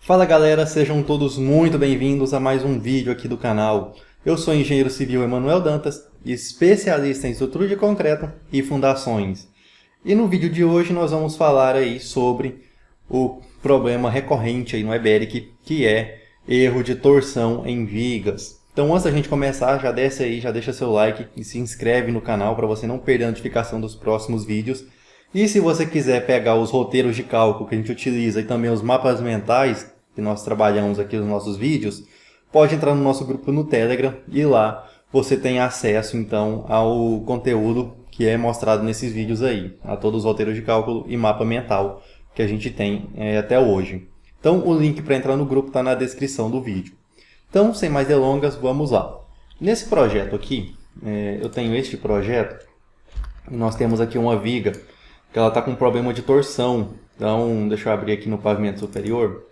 Fala galera, sejam todos muito bem-vindos a mais um vídeo aqui do canal. Eu sou o engenheiro civil Emanuel Dantas, especialista em estrutura de concreto e fundações. E no vídeo de hoje nós vamos falar aí sobre o problema recorrente aí no EBERIC, que é erro de torção em vigas. Então antes da gente começar, já desce aí, já deixa seu like e se inscreve no canal para você não perder a notificação dos próximos vídeos. E se você quiser pegar os roteiros de cálculo que a gente utiliza e também os mapas mentais que nós trabalhamos aqui nos nossos vídeos, pode entrar no nosso grupo no Telegram e lá você tem acesso então ao conteúdo que é mostrado nesses vídeos aí, a todos os roteiros de cálculo e mapa mental que a gente tem até hoje. Então o link para entrar no grupo está na descrição do vídeo. Então, sem mais delongas, vamos lá. Nesse projeto aqui, eu tenho este projeto e nós temos aqui uma viga que ela está com problema de torção. Então, deixa eu abrir aqui no pavimento superior.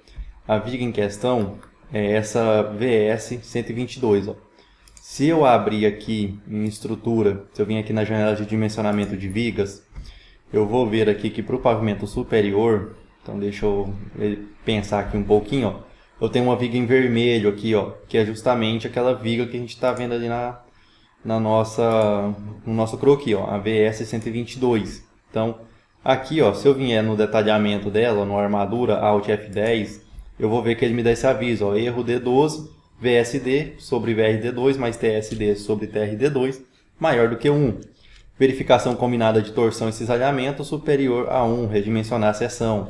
A viga em questão é essa VS 122. Ó. Se eu abrir aqui em estrutura, se eu vim aqui na janela de dimensionamento de vigas, eu vou ver aqui que para o pavimento superior, então deixa eu pensar aqui um pouquinho, ó, eu tenho uma viga em vermelho aqui, ó, que é justamente aquela viga que a gente está vendo ali no nosso croquis, ó, a VS 122. Então, aqui, ó, se eu vier no detalhamento dela, no armadura Alt F10, eu vou ver que ele me dá esse aviso, ó, erro D12, VSD sobre VRD2 mais TSD sobre TRD2 maior do que 1. Verificação combinada de torção e cisalhamento superior a 1, redimensionar a seção.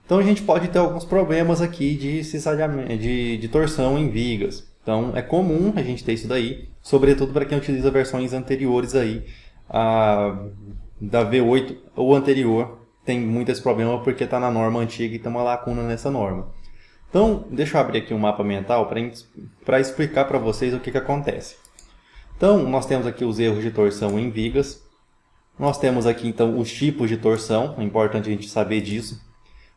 Então a gente pode ter alguns problemas aqui de cisalhamento, de torção em vigas. Então é comum a gente ter isso daí, sobretudo para quem utiliza versões anteriores aí, da V8 ou anterior, tem muito esse problema porque está na norma antiga e tem uma lacuna nessa norma. Então, deixa eu abrir aqui um mapa mental para explicar para vocês o que acontece. Então, nós temos aqui os erros de torção em vigas. Nós temos aqui, então, os tipos de torção. É importante a gente saber disso.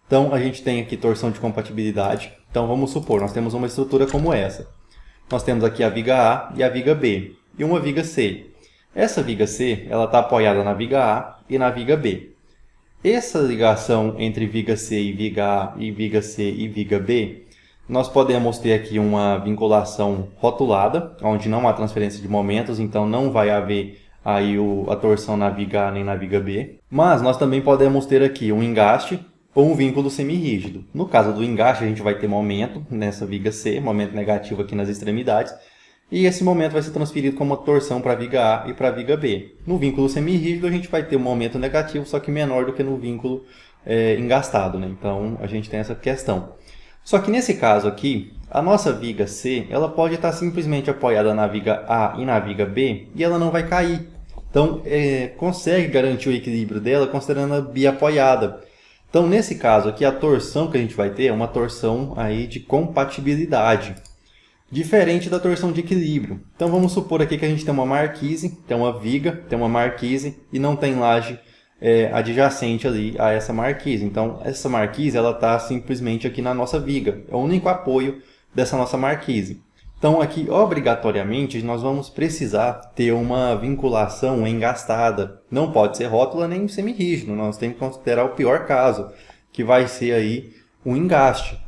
Então, a gente tem aqui torção de compatibilidade. Então, vamos supor, nós temos uma estrutura como essa. Nós temos aqui a viga A e a viga B. E uma viga C. Essa viga C, ela está apoiada na viga A e na viga B. Essa ligação entre viga C e viga A e viga C e viga B, nós podemos ter aqui uma vinculação rotulada, onde não há transferência de momentos, então não vai haver aí a torção na viga A nem na viga B. Mas nós também podemos ter aqui um engaste ou um vínculo semirrígido. No caso do engaste, a gente vai ter momento nessa viga C, momento negativo aqui nas extremidades, e esse momento vai ser transferido como torção para a viga A e para a viga B. No vínculo semirrígido, a gente vai ter um momento negativo, só que menor do que no vínculo engastado, né? Então, a gente tem essa questão. Só que nesse caso aqui, a nossa viga C, ela pode estar simplesmente apoiada na viga A e na viga B, e ela não vai cair. Então, consegue garantir o equilíbrio dela considerando a biapoiada. Então, nesse caso aqui, a torção que a gente vai ter é uma torção aí de compatibilidade, diferente da torção de equilíbrio. Então, vamos supor aqui que a gente tem uma marquise, tem uma viga, tem uma marquise e não tem laje adjacente ali a essa marquise. Então, essa marquise ela está simplesmente aqui na nossa viga. É o único apoio dessa nossa marquise. Então, aqui, obrigatoriamente, nós vamos precisar ter uma vinculação engastada. Não pode ser rótula nem semirrígido. Nós temos que considerar o pior caso, que vai ser aí o engaste.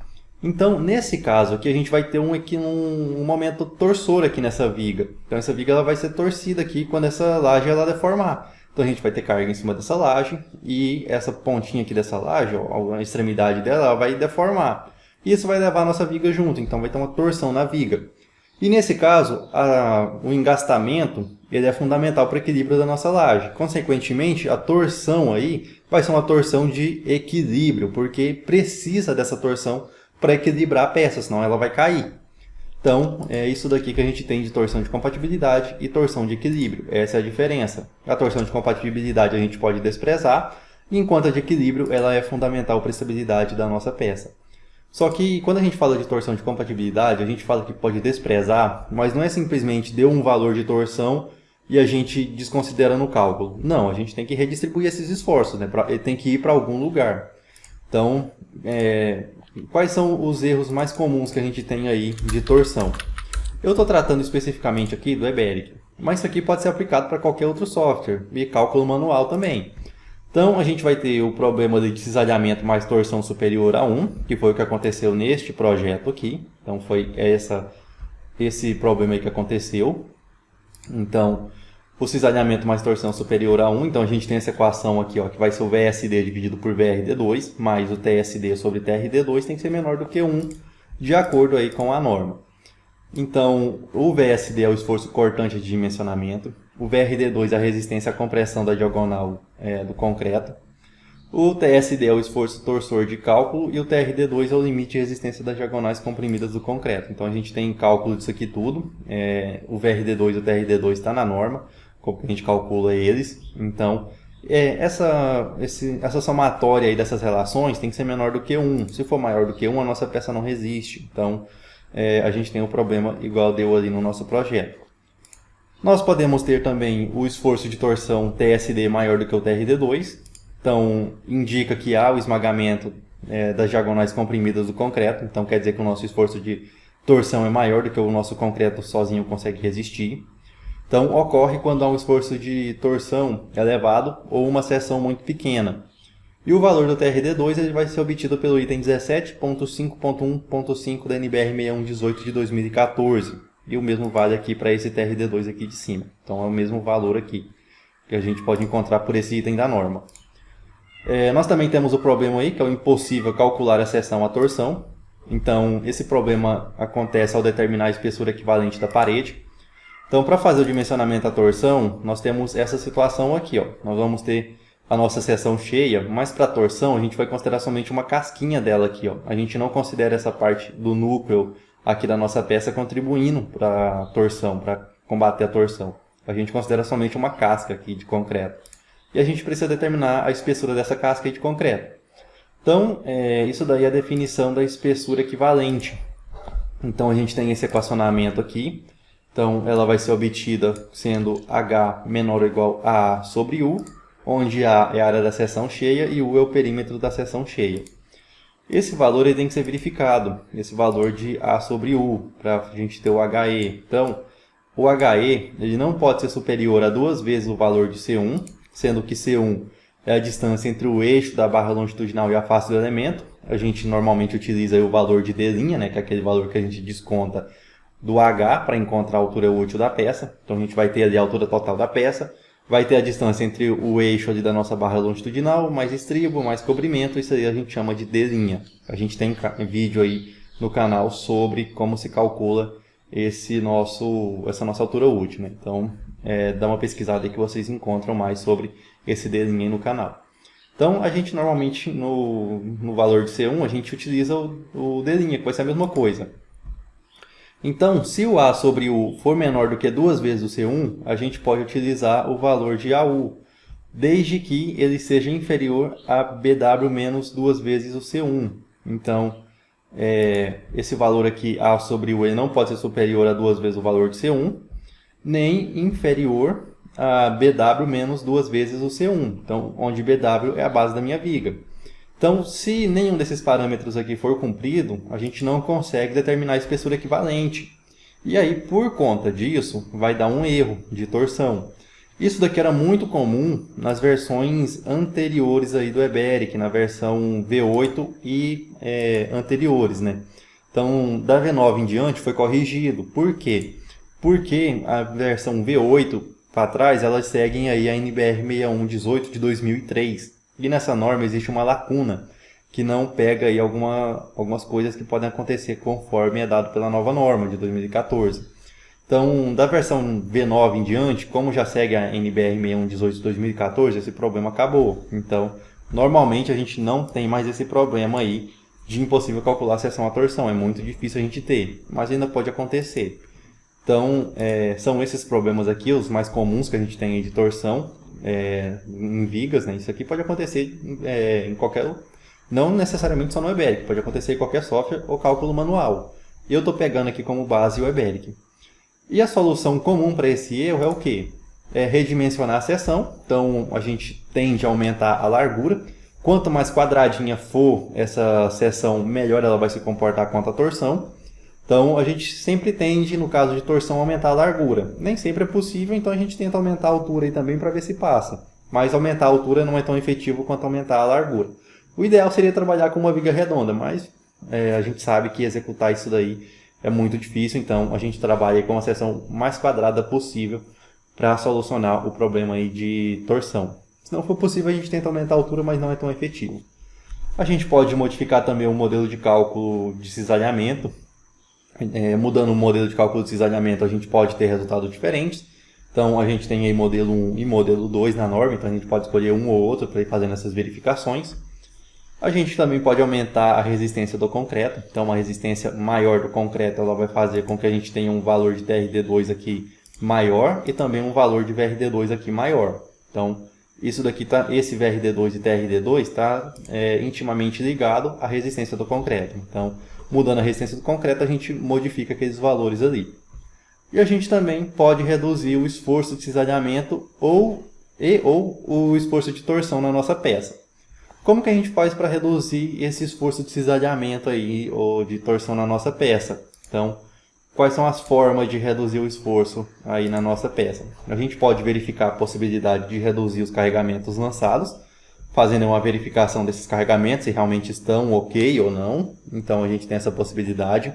Então, nesse caso aqui, a gente vai ter um momento torsor aqui nessa viga. Então, essa viga ela vai ser torcida aqui quando essa laje ela deformar. Então, a gente vai ter carga em cima dessa laje e essa pontinha aqui dessa laje, ó, a extremidade dela, ela vai deformar. E isso vai levar a nossa viga junto, então vai ter uma torção na viga. E nesse caso, o engastamento ele é fundamental para o equilíbrio da nossa laje. Consequentemente, a torção aí vai ser uma torção de equilíbrio, porque precisa dessa torção para equilibrar a peça, senão ela vai cair. Então, é isso daqui que a gente tem de torção de compatibilidade e torção de equilíbrio. Essa é a diferença. A torção de compatibilidade a gente pode desprezar, enquanto a de equilíbrio ela é fundamental para a estabilidade da nossa peça. Só que quando a gente fala de torção de compatibilidade, a gente fala que pode desprezar, mas não é simplesmente deu um valor de torção e a gente desconsidera no cálculo. Não, a gente tem que redistribuir esses esforços, né? Ele tem que ir para algum lugar. Então, quais são os erros mais comuns que a gente tem aí de torção? Eu estou tratando especificamente aqui do EBERIC, mas isso aqui pode ser aplicado para qualquer outro software e cálculo manual também. Então, a gente vai ter o problema de cisalhamento mais torção superior a 1, que foi o que aconteceu neste projeto aqui. Então, foi esse problema aí que aconteceu. Então, o cisalhamento mais torção superior a 1. Então, a gente tem essa equação aqui, ó, que vai ser o VSD dividido por VRD2, mais o TSD sobre TRD2 tem que ser menor do que 1, de acordo aí com a norma. Então, o VSD é o esforço cortante de dimensionamento, o VRD2 é a resistência à compressão da diagonal do concreto, o TSD é o esforço torsor de cálculo e o TRD2 é o limite de resistência das diagonais comprimidas do concreto. Então, a gente tem cálculo disso aqui tudo, o VRD2 e o TRD2 está na norma, como a gente calcula eles. Então, essa somatória aí dessas relações tem que ser menor do que 1. Se for maior do que 1, a nossa peça não resiste. Então, a gente tem um problema igual deu ali no nosso projeto. Nós podemos ter também o esforço de torção TSD maior do que o TRD2. Então, indica que há o esmagamento das diagonais comprimidas do concreto. Então, quer dizer que o nosso esforço de torção é maior do que o nosso concreto sozinho consegue resistir. Então, ocorre quando há um esforço de torção elevado ou uma seção muito pequena. E o valor do TRD2 ele vai ser obtido pelo item 17.5.1.5 da NBR 6118 de 2014. E o mesmo vale aqui para esse TRD2 aqui de cima. Então, é o mesmo valor aqui que a gente pode encontrar por esse item da norma. Nós também temos o problema aí, que é o impossível calcular a seção à torção. Então, esse problema acontece ao determinar a espessura equivalente da parede. Então, para fazer o dimensionamento à torção, nós temos essa situação aqui, ó. Nós vamos ter a nossa seção cheia, mas para a torção a gente vai considerar somente uma casquinha dela aqui, ó. A gente não considera essa parte do núcleo aqui da nossa peça contribuindo para a torção, para combater a torção. A gente considera somente uma casca aqui de concreto. E a gente precisa determinar a espessura dessa casca de concreto. Então, isso daí é a definição da espessura equivalente. Então, a gente tem esse equacionamento aqui. Então, ela vai ser obtida sendo H menor ou igual a A sobre U, onde A é a área da seção cheia e U é o perímetro da seção cheia. Esse valor ele tem que ser verificado, esse valor de A sobre U, para a gente ter o HE. Então, o HE ele não pode ser superior a 2 vezes o valor de C1, sendo que C1 é a distância entre o eixo da barra longitudinal e a face do elemento. A gente normalmente utiliza aí o valor de D', né, que é aquele valor que a gente desconta do H para encontrar a altura útil da peça. Então, a gente vai ter ali a altura total da peça. Vai ter a distância entre o eixo ali da nossa barra longitudinal, mais estribo, mais cobrimento. Isso aí a gente chama de D'. A gente tem vídeo aí no canal sobre como se calcula essa nossa altura útil, né? Então, dá uma pesquisada aí que vocês encontram mais sobre esse D' aí no canal. Então, a gente normalmente, no valor de C1, a gente utiliza o D', que vai ser a mesma coisa. Então, se o A sobre U for menor do que 2 vezes o C1, a gente pode utilizar o valor de AU, desde que ele seja inferior a BW menos 2 vezes o C1. Então, esse valor aqui, A sobre U, ele não pode ser superior a 2 vezes o valor de C1, nem inferior a BW menos 2 vezes o C1. Então, onde BW é a base da minha viga. Então, se nenhum desses parâmetros aqui for cumprido, a gente não consegue determinar a espessura equivalente. E aí, por conta disso, vai dar um erro de torção. Isso daqui era muito comum nas versões anteriores aí do EBERIC, na versão V8 e anteriores, né? Então, da V9 em diante foi corrigido. Por quê? Porque a versão V8 para trás, elas seguem aí a NBR 6118 de 2003. E nessa norma existe uma lacuna que não pega aí algumas coisas que podem acontecer conforme é dado pela nova norma de 2014. Então, da versão V9 em diante, como já segue a NBR 6118 de 2014, esse problema acabou. Então, normalmente a gente não tem mais esse problema aí de impossível calcular a seção à torção. É muito difícil a gente ter, mas ainda pode acontecer. Então, são esses problemas aqui, os mais comuns que a gente tem aí de torção. Em vigas, né? Isso aqui pode acontecer em qualquer... Não necessariamente só no EBERIC, pode acontecer em qualquer software ou cálculo manual. Eu estou pegando aqui como base o EBERIC. E a solução comum para esse erro é o quê? É redimensionar a seção. Então, a gente tende a aumentar a largura. Quanto mais quadradinha for essa seção, melhor ela vai se comportar quanto à torção. Então, a gente sempre tende, no caso de torção, a aumentar a largura. Nem sempre é possível, então a gente tenta aumentar a altura aí também para ver se passa. mas aumentar a altura não é tão efetivo quanto aumentar a largura. O ideal seria trabalhar com uma viga redonda, mas a gente sabe que executar isso daí é muito difícil, então a gente trabalha com uma seção mais quadrada possível para solucionar o problema aí de torção. Se não for possível, a gente tenta aumentar a altura, mas não é tão efetivo. A gente pode modificar também o modelo de cálculo de cisalhamento. Mudando o modelo de cálculo de cisalhamento, a gente pode ter resultados diferentes. Então, a gente tem aí modelo 1 e modelo 2 na norma, então a gente pode escolher um ou outro para ir fazendo essas verificações. A gente também pode aumentar a resistência do concreto. Então, uma resistência maior do concreto ela vai fazer com que a gente tenha um valor de TRD2 aqui maior e também um valor de VRD2 aqui maior. Então, isso daqui esse VRD2 e TRD2 está intimamente ligado à resistência do concreto. Então, mudando a resistência do concreto, a gente modifica aqueles valores ali. E a gente também pode reduzir o esforço de cisalhamento ou o esforço de torção na nossa peça. Como que a gente faz para reduzir esse esforço de cisalhamento aí, ou de torção na nossa peça? Então, quais são as formas de reduzir o esforço aí na nossa peça? A gente pode verificar a possibilidade de reduzir os carregamentos lançados, fazendo uma verificação desses carregamentos, se realmente estão ok ou não. Então, a gente tem essa possibilidade.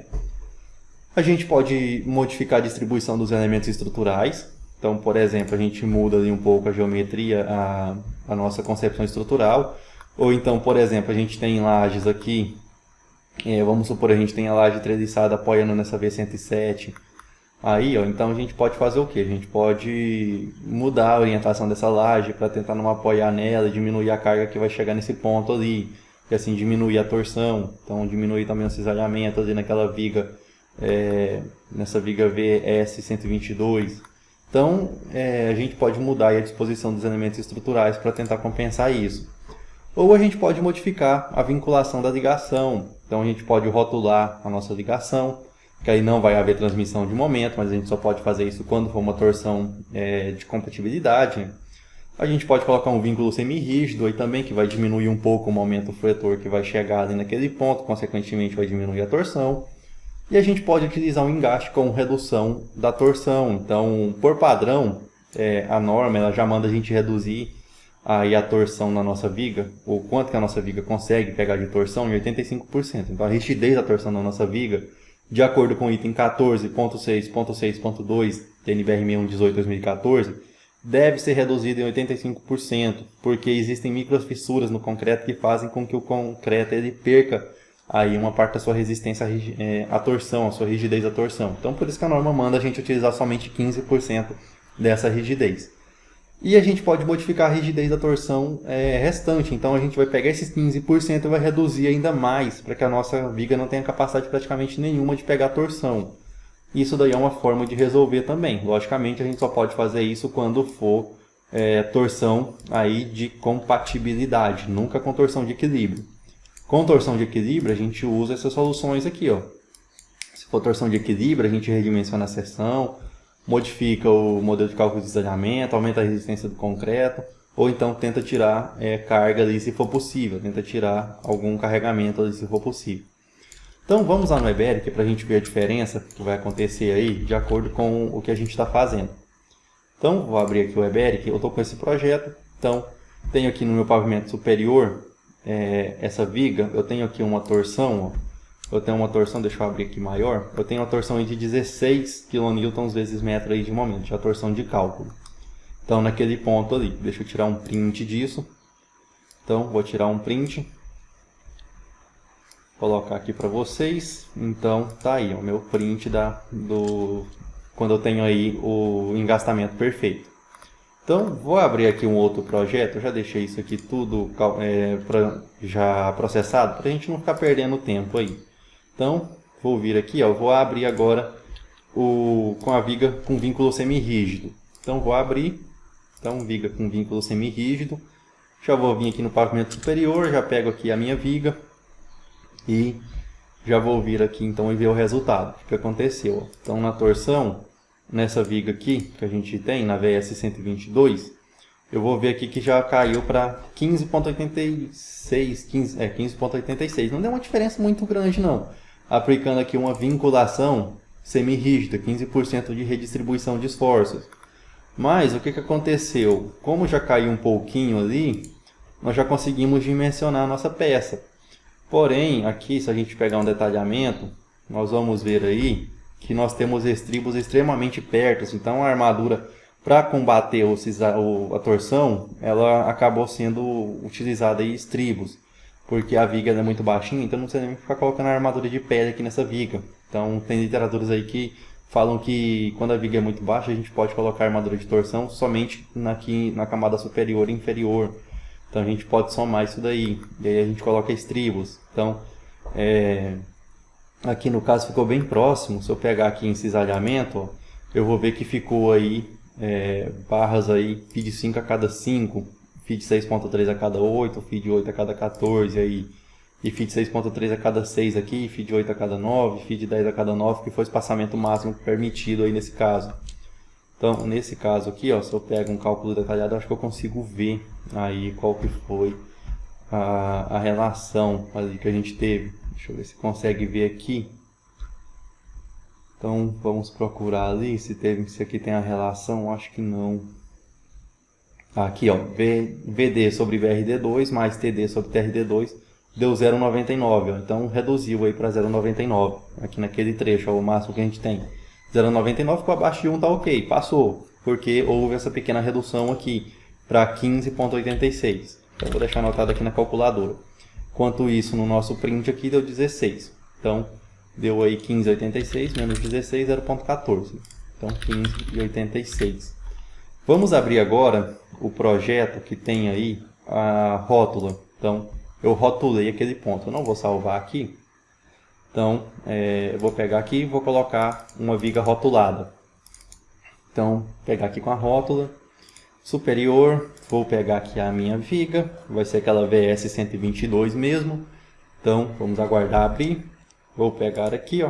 A gente pode modificar a distribuição dos elementos estruturais. Então, por exemplo, a gente muda ali um pouco a geometria, a nossa concepção estrutural. Ou então, por exemplo, a gente tem lajes aqui, vamos supor, a gente tem a laje treliçada apoiando nessa V107. Aí, então a gente pode fazer o quê? A gente pode mudar a orientação dessa laje para tentar não apoiar nela e diminuir a carga que vai chegar nesse ponto ali. E assim diminuir a torção, então diminuir também o cisalhamento ali naquela viga, nessa viga VS122. Então, a gente pode mudar a disposição dos elementos estruturais para tentar compensar isso. Ou a gente pode modificar a vinculação da ligação. Então a gente pode rotular a nossa ligação, que aí não vai haver transmissão de momento, mas a gente só pode fazer isso quando for uma torção de compatibilidade. A gente pode colocar um vínculo semirrígido aí também, que vai diminuir um pouco o momento fletor que vai chegar ali naquele ponto, consequentemente vai diminuir a torção. E a gente pode utilizar um engaste com redução da torção. Então, por padrão, a norma ela já manda a gente reduzir aí a torção na nossa viga, ou quanto que a nossa viga consegue pegar de torção, em 85%. Então a rigidez da torção na nossa viga, de acordo com o item 14.6.6.2 TNBR 6118/2014, deve ser reduzida em 85%, porque existem microfissuras no concreto que fazem com que o concreto ele perca aí uma parte da sua resistência à torção, a sua rigidez à torção. Então por isso que a norma manda a gente utilizar somente 15% dessa rigidez. E a gente pode modificar a rigidez da torção restante. Então a gente vai pegar esses 15% e vai reduzir ainda mais, para que a nossa viga não tenha capacidade praticamente nenhuma de pegar torção. Isso daí é uma forma de resolver também. Logicamente a gente só pode fazer isso quando for torção aí de compatibilidade, nunca com torção de equilíbrio. Com torção de equilíbrio a gente usa essas soluções aqui, ó. Se for torção de equilíbrio, a gente redimensiona a seção, modifica o modelo de cálculo de cisalhamento, aumenta a resistência do concreto, ou então tenta tirar carga ali se for possível, tenta tirar algum carregamento ali se for possível. Então vamos lá no EBERIC para a gente ver a diferença que vai acontecer aí de acordo com o que a gente está fazendo. Então vou abrir aqui o EBERIC, eu estou com esse projeto, então tenho aqui no meu pavimento superior essa viga, eu tenho aqui uma torção, ó. Eu tenho uma torção, deixa eu abrir aqui maior, eu tenho uma torção aí de 16 kN vezes metro aí de momento, a torção de cálculo. Então naquele ponto ali, deixa eu tirar um print disso. Então vou tirar um print, colocar aqui para vocês. Então tá aí o meu print quando eu tenho aí o engastamento perfeito. Então vou abrir aqui um outro projeto, eu já deixei isso aqui tudo já processado, para a gente não ficar perdendo tempo aí. Então, vou vir aqui, ó, vou abrir agora com a viga com vínculo semirrígido. Então, vou abrir, viga com vínculo semirrígido. Já vou vir aqui no pavimento superior, já pego aqui a minha viga e já vou vir aqui então e ver o resultado, o que aconteceu. Ó. Então, na torção, nessa viga aqui que a gente tem, na VS122, eu vou ver aqui que já caiu para 15.86, 15.86. Não deu uma diferença muito grande não. Aplicando aqui uma vinculação semirrígida, 15% de redistribuição de esforços. Mas o que aconteceu? Como já caiu um pouquinho ali, nós já conseguimos dimensionar a nossa peça. Porém, aqui se a gente pegar um detalhamento, nós vamos ver aí que nós temos estribos extremamente perto. Então a armadura, para combater a torção, ela acabou sendo utilizada em estribos. Porque a viga é muito baixinha, então não precisa nem ficar colocando a armadura de pele aqui nessa viga. Então tem literaturas aí que falam que quando a viga é muito baixa, a gente pode colocar a armadura de torção somente aqui na camada superior e inferior. Então a gente pode somar isso daí. E aí a gente coloca estribos. Então, aqui no caso ficou bem próximo. Se eu pegar aqui em cisalhamento, ó, eu vou ver que ficou aí barras aí, feed 5 a cada 5, feed 6.3 a cada 8, feed 8 a cada 14 aí, e feed 6.3 a cada 6 aqui, feed 8 a cada 9, feed 10 a cada 9, que foi o espaçamento máximo permitido aí nesse caso. Então, nesse caso aqui, ó, se eu pego um cálculo detalhado, eu acho que eu consigo ver aí qual que foi a relação ali que a gente teve. Deixa eu ver se consegue ver aqui. Então, vamos procurar ali se aqui tem a relação. Acho que não. Aqui, ó, VD sobre VRD2 mais TD sobre TRD2 deu 0,99. Então, reduziu aí para 0,99 aqui naquele trecho, ó, o máximo que a gente tem. 0,99 ficou abaixo de 1, tá ok, passou, porque houve essa pequena redução aqui para 15,86. Então, vou deixar anotado aqui na calculadora. Enquanto isso, no nosso print aqui deu 16. Então, deu aí 15,86 menos 16, 0,14. Então, 15,86. Vamos abrir agora o projeto que tem aí a rótula. Então, eu rotulei aquele ponto. Eu não vou salvar aqui. Então, eu vou pegar aqui e vou colocar uma viga rotulada. Então, pegar aqui com a rótula superior, vou pegar aqui a minha viga, vai ser aquela VS 122 mesmo. Então, vamos aguardar abrir. Vou pegar aqui, ó.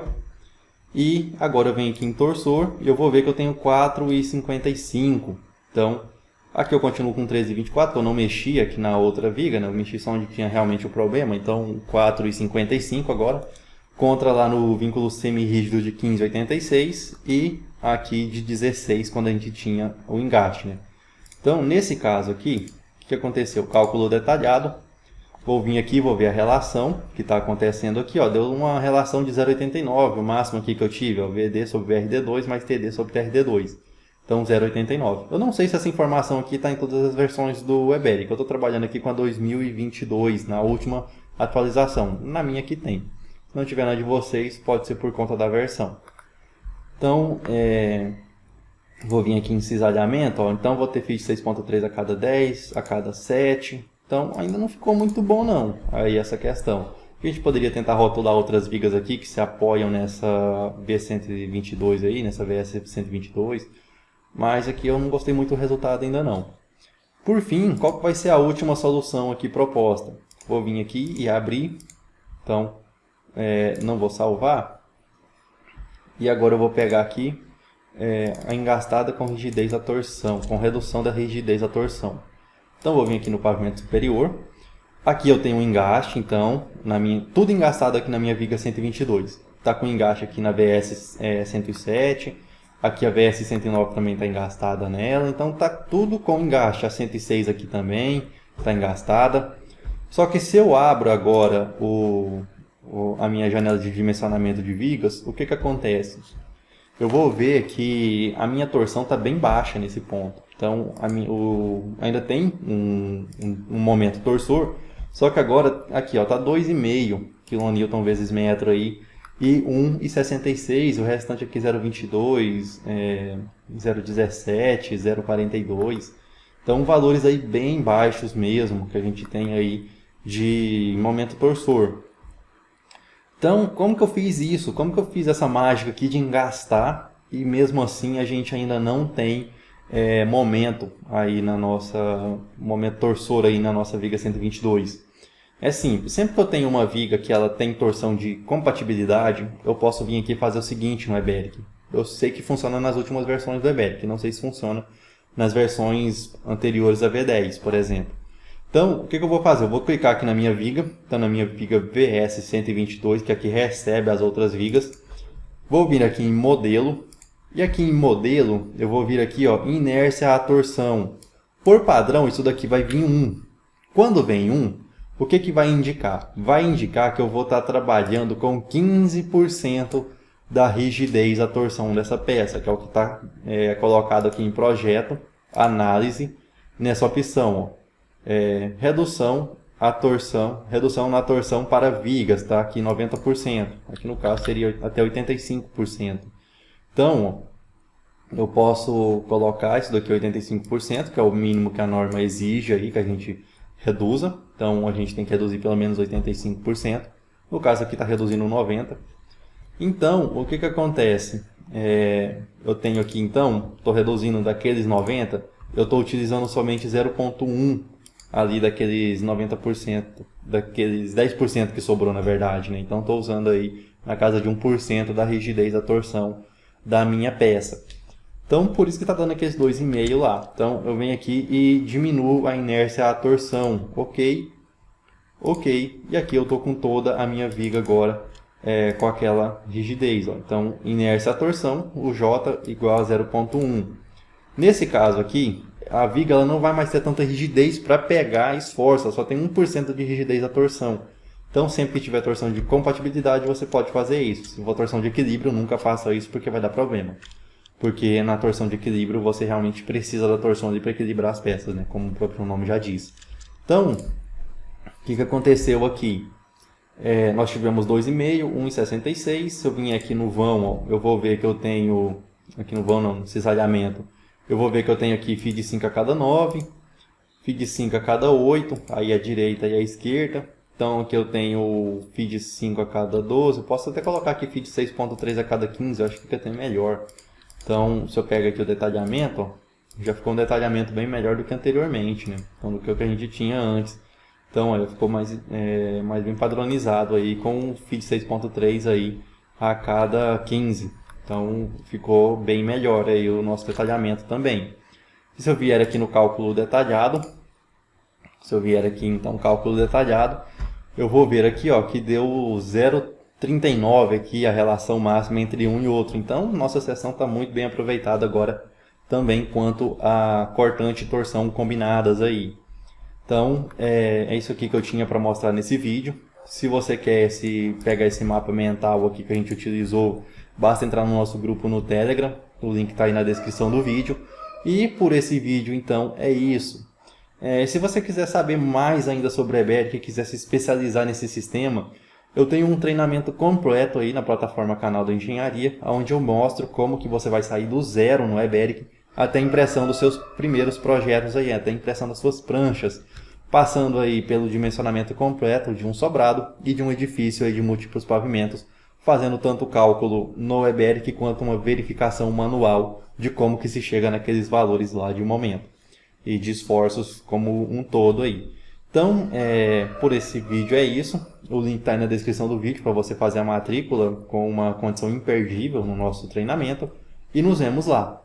E agora eu venho aqui em torsor e eu vou ver que eu tenho 4,55. Então, aqui eu continuo com 13,24, eu não mexi aqui na outra viga, né? Eu mexi só onde tinha realmente o problema. Então, 4,55 agora. Contra lá no vínculo semi-rígido de 15,86 e aqui de 16 quando a gente tinha o engate, né? Então, nesse caso aqui, o que aconteceu? Cálculo detalhado. Vou vir aqui, vou ver a relação que está acontecendo aqui, ó. Deu uma relação de 0,89, o máximo aqui que eu tive, ó, VD sobre VRD2 mais TD sobre TRD2. Então, 0,89. Eu não sei se essa informação aqui está em todas as versões do Eberic. Eu estou trabalhando aqui com a 2022, na última atualização. Na minha aqui tem. Se não tiver na de vocês, pode ser por conta da versão. Então, vou vir aqui em cisalhamento. Ó. Então, vou ter feed 6.3 a cada 10, a cada 7. Então, ainda não ficou muito bom, não. Aí, essa questão. A gente poderia tentar rotular outras vigas aqui que se apoiam nessa V122 aí, nessa VS122. Mas aqui eu não gostei muito do resultado ainda não. Por fim, qual vai ser a última solução aqui proposta? Vou vir aqui e abrir. Então, não vou salvar. E agora eu vou pegar aqui a engastada com rigidez à torção, com redução da rigidez à torção. Então vou vir aqui no pavimento superior. Aqui eu tenho um engaste, então, tudo engastado aqui na minha viga 122. Está com engaste aqui na VS 107. Aqui a VS 109 também está engastada nela. Então está tudo com engaste. A 106 aqui também está engastada. Só que se eu abro agora a minha janela de dimensionamento de vigas, o que acontece? Eu vou ver que a minha torção está bem baixa nesse ponto. Então, ainda tem um momento torsor, só que agora, aqui, está 2,5 kN vezes metro aí, e 1,66, o restante aqui 0,22, 0,17, 0,42. Então, valores aí bem baixos mesmo, que a gente tem aí de momento torsor. Então, como que eu fiz isso? Como que eu fiz essa mágica aqui de engastar e mesmo assim a gente ainda não tem momento aí momento torsor aí na nossa viga 122? É simples, sempre que eu tenho uma viga que ela tem torção de compatibilidade, eu posso vir aqui e fazer o seguinte no Eberic. Eu sei que funciona nas últimas versões do Eberic, não sei se funciona nas versões anteriores a V10, por exemplo. Então, o que eu vou fazer? Eu vou clicar aqui na minha viga, então na minha viga VS122, que aqui recebe as outras vigas. Vou vir aqui em modelo, E aqui em modelo, eu vou vir aqui, ó, inércia à torção. Por padrão, isso daqui vai vir 1. Quando vem 1, o que que vai indicar? Vai indicar que eu vou estar trabalhando com 15% da rigidez da torção dessa peça, que é o que está colocado aqui em projeto, análise, nessa opção, ó. Redução na torção para vigas, tá? Aqui 90%, aqui no caso seria até 85%. Então, ó, eu posso colocar isso daqui 85%, que é o mínimo que a norma exige aí que a gente reduza. Então, a gente tem que reduzir pelo menos 85%. No caso aqui está reduzindo 90%. Então, o que acontece? Eu tenho aqui, então, estou reduzindo daqueles 90%, eu estou utilizando somente 0,1% ali daqueles 90%, daqueles 10% que sobrou na verdade, né? Então estou usando aí na casa de 1% da rigidez da torção da minha peça. Então por isso que está dando aqueles 2,5 lá. Então eu venho aqui e diminuo a inércia à torção, ok? E aqui eu estou com toda a minha viga agora com aquela rigidez, ó. Então inércia à torção, o J igual a 0,1. Nesse caso aqui, a viga ela não vai mais ter tanta rigidez para pegar esforço, ela só tem 1% de rigidez da torção. Então, sempre que tiver torção de compatibilidade, você pode fazer isso. Se for torção de equilíbrio, nunca faça isso porque vai dar problema. Porque na torção de equilíbrio, você realmente precisa da torção ali para equilibrar as peças, né? Como o próprio nome já diz. Então, o que aconteceu aqui? Nós tivemos 2,5, 1,66. Se eu vim aqui no vão, ó, eu vou ver que eu tenho... Aqui no vão não, no cisalhamento. Eu vou ver que eu tenho aqui feed 5 a cada 9, feed 5 a cada 8, aí a direita e a esquerda. Então aqui eu tenho feed 5 a cada 12, eu posso até colocar aqui feed 6.3 a cada 15, eu acho que fica até melhor. Então se eu pego aqui o detalhamento, ó, já ficou um detalhamento bem melhor do que anteriormente, né? Então do que o que a gente tinha antes. Então aí ficou mais bem padronizado aí com o feed 6.3 aí a cada 15. Então ficou bem melhor aí o nosso detalhamento também. E se eu vier aqui no cálculo detalhado, eu vou ver aqui, ó, que deu 0,39 aqui a relação máxima entre um e outro. Então nossa seção está muito bem aproveitada agora também quanto a cortante e torção combinadas aí. Então é isso aqui que eu tinha para mostrar nesse vídeo. Se você quer pegar esse mapa mental aqui que a gente utilizou, basta entrar no nosso grupo no Telegram, o link está aí na descrição do vídeo. E por esse vídeo, então, é isso. Se você quiser saber mais ainda sobre o EBERIC e quiser se especializar nesse sistema, eu tenho um treinamento completo aí na plataforma Canal da Engenharia, onde eu mostro como que você vai sair do zero no EBERIC até a impressão dos seus primeiros projetos, aí, até a impressão das suas pranchas, passando aí pelo dimensionamento completo de um sobrado e de um edifício aí de múltiplos pavimentos, fazendo tanto cálculo no EBERIC quanto uma verificação manual de como que se chega naqueles valores lá de momento e de esforços como um todo aí. Então, por esse vídeo é isso. O link está aí na descrição do vídeo para você fazer a matrícula com uma condição imperdível no nosso treinamento e nos vemos lá.